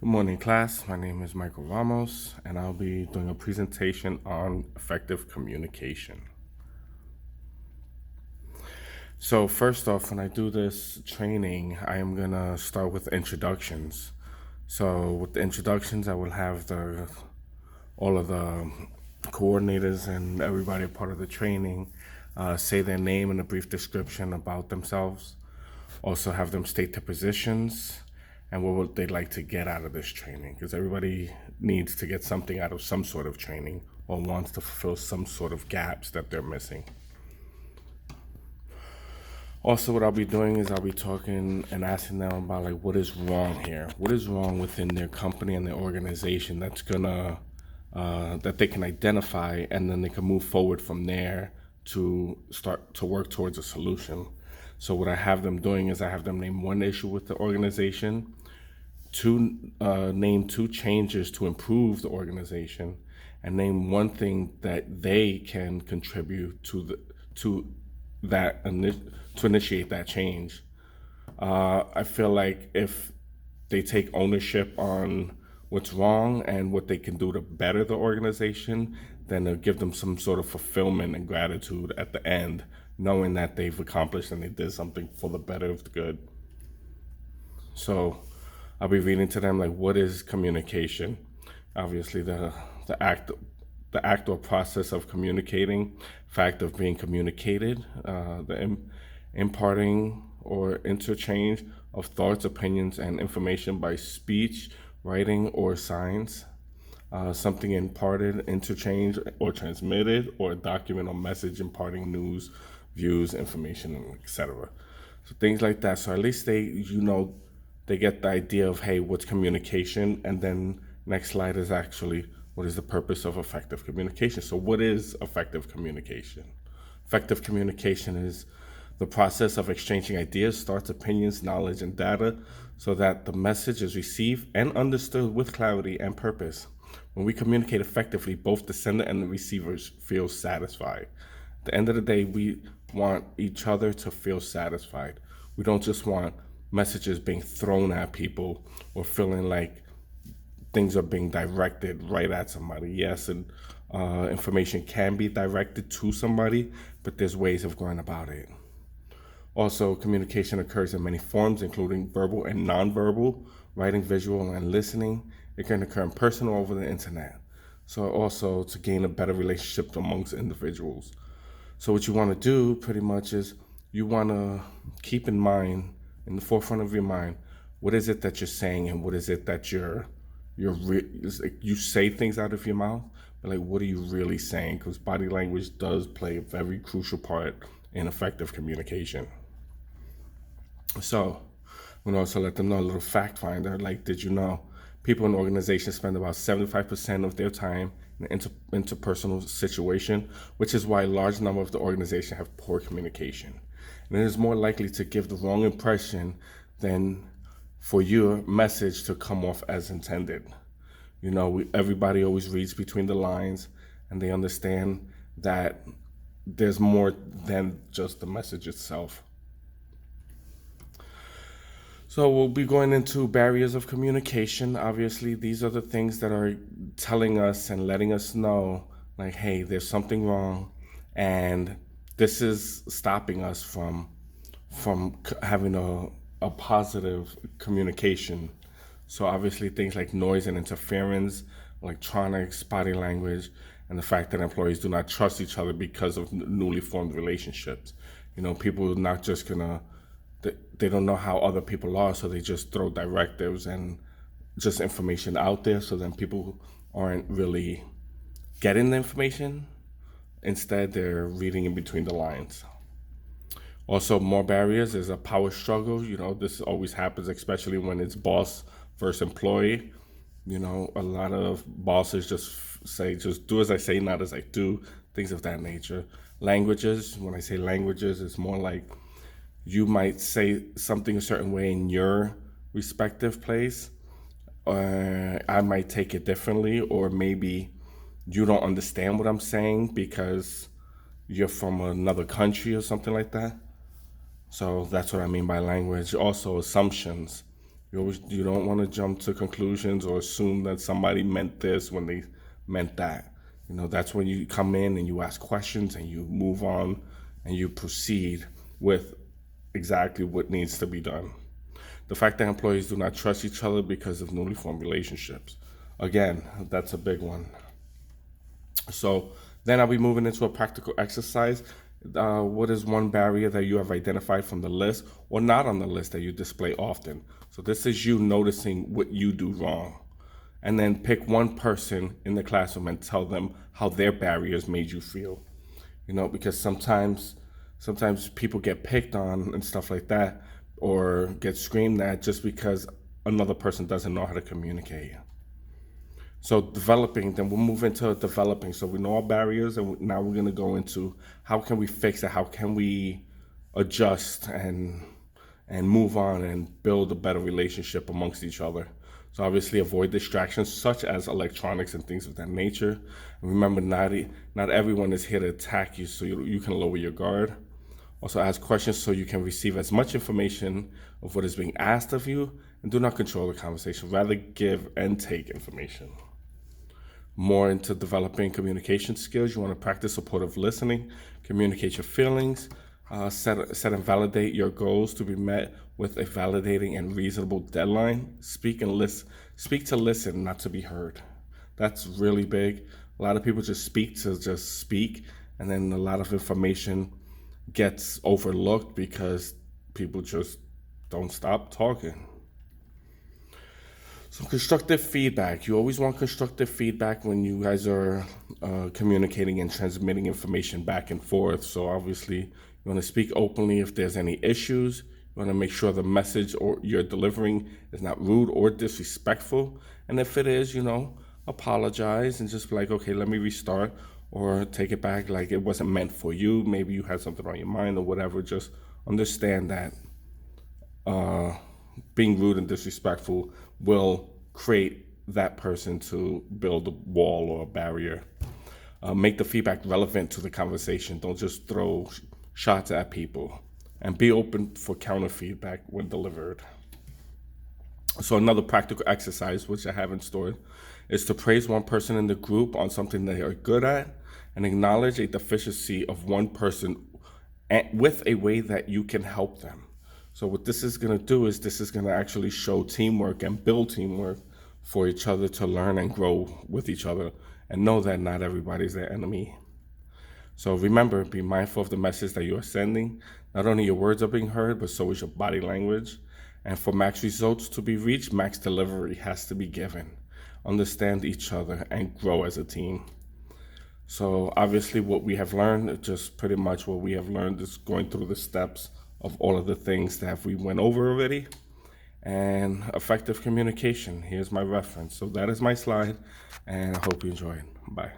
Good morning, class. My name is Michael Ramos, and I'll be doing a presentation on effective communication. So, first off, when I do this training, I am going to start with introductions. So, with the introductions, I will have all of the coordinators and everybody a part of the training say their name and a brief description about themselves. Also, have them state their positions and what would they like to get out of this training, because everybody needs to get something out of some sort of training or wants to fulfill some sort of gaps that they're missing. Also, what I'll be doing is I'll be talking and asking them about like what is wrong here, what is wrong within their company and their organization that's gonna that they can identify, and then they can move forward from there to start to work towards a solution. So what I have them doing is I have them name one issue with the organization, name two changes to improve the organization, and name one thing that they can contribute to that to initiate that change. I feel like if they take ownership on what's wrong and what they can do to better the organization, then it'll give them some sort of fulfillment and gratitude at the end, knowing that they've accomplished and they did something for the better of the good. So I'll be reading to them like what is communication. Obviously, the act or process of communicating, fact of being communicated, the imparting or interchange of thoughts, opinions, and information by speech, writing, or signs. Something imparted, interchanged, or transmitted, or a document or message imparting news, views, information, etc. So things like that. So at least they get the idea of, hey, what's communication? And then next slide is actually what is the purpose of effective communication. So what is effective communication? Effective communication is the process of exchanging ideas, thoughts, opinions, knowledge, and data so that the message is received and understood with clarity and purpose. When we communicate effectively, both the sender and the receivers feel satisfied. At the end of the day, we want each other to feel satisfied. We don't just want messages being thrown at people or feeling like things are being directed right at somebody. Yes, and information can be directed to somebody, but there's ways of going about it. Also, communication occurs in many forms, including verbal and nonverbal, writing, visual, and listening. It can occur in person or over the internet. So also to gain a better relationship amongst individuals. So what you want to do pretty much is you want to keep in mind, in the forefront of your mind, what is it that you're saying and what is it that you say things out of your mouth, but like what are you really saying? Because body language does play a very crucial part in effective communication. So I'm gonna also let them know a little fact finder. Like, did you know people in organizations spend about 75% of their time in an interpersonal situation, which is why a large number of the organization have poor communication. And it is more likely to give the wrong impression than for your message to come off as intended. You know, everybody always reads between the lines and they understand that there's more than just the message itself. So we'll be going into barriers of communication. Obviously, these are the things that are telling us and letting us know, like, hey, there's something wrong, and this is stopping us from having a positive communication. So obviously, things like noise and interference, electronics, body language, and the fact that employees do not trust each other because of newly formed relationships. You know, people are not just gonna they don't know how other people are, so they just throw directives and just information out there, so then people aren't really getting the information. Instead, they're reading in between the lines. Also, more barriers is a power struggle. You know, this always happens, especially when it's boss versus employee. You know, a lot of bosses just do as I say, not as I do, things of that nature. Languages, when I say languages, it's more like you might say something a certain way in your respective place. I might take it differently, or maybe you don't understand what I'm saying because you're from another country or something like that. So that's what I mean by language. Also, assumptions. You don't want to jump to conclusions or assume that somebody meant this when they meant that. That's when you come in and you ask questions and you move on and you proceed with exactly what needs to be done. The fact that employees do not trust each other because of newly formed relationships. Again, that's a big one. So then I'll be moving into a practical exercise. What is one barrier that you have identified from the list or not on the list that you display often? So this is you noticing what you do wrong. And then pick one person in the classroom and tell them how their barriers made you feel. Because sometimes people get picked on and stuff like that, or get screamed at just because another person doesn't know how to communicate. So developing, then we'll move into developing. So we know our barriers, and now we're going to go into how can we fix it? How can we adjust and move on and build a better relationship amongst each other? So obviously avoid distractions such as electronics and things of that nature. And remember, not everyone is here to attack you, so you can lower your guard. Also ask questions so you can receive as much information of what is being asked of you, and do not control the conversation. Rather give and take information. More into developing communication skills. You want to practice supportive listening, communicate your feelings, set and validate your goals to be met with a validating and reasonable deadline. Speak to listen, not to be heard. That's really big. A lot of people just speak to just speak, and then a lot of information gets overlooked because people just don't stop talking. So constructive feedback. You always want constructive feedback when you guys are communicating and transmitting information back and forth. So obviously you want to speak openly if there's any issues. You want to make sure the message or you're delivering is not rude or disrespectful. And if it is, apologize and just be like, okay, let me restart, or take it back like it wasn't meant for you. Maybe you had something on your mind or whatever. Just understand that being rude and disrespectful will create that person to build a wall or a barrier. Make the feedback relevant to the conversation. Don't just throw shots at people, and be open for counter feedback when delivered. So another practical exercise, which I haven't stored, is to praise one person in the group on something they are good at, and acknowledge a deficiency of one person with a way that you can help them. So what this is going to do is this is going to actually show teamwork and build teamwork for each other to learn and grow with each other, and know that not everybody's their enemy. So remember, be mindful of the message that you are sending. Not only your words are being heard, but so is your body language. And for max results to be reached, max delivery has to be given. Understand each other and grow as a team. So obviously what we have learned, just pretty much what we have learned, is going through the steps of all of the things that we went over already. And effective communication, here's my reference. So that is my slide, and I hope you enjoy it. Bye.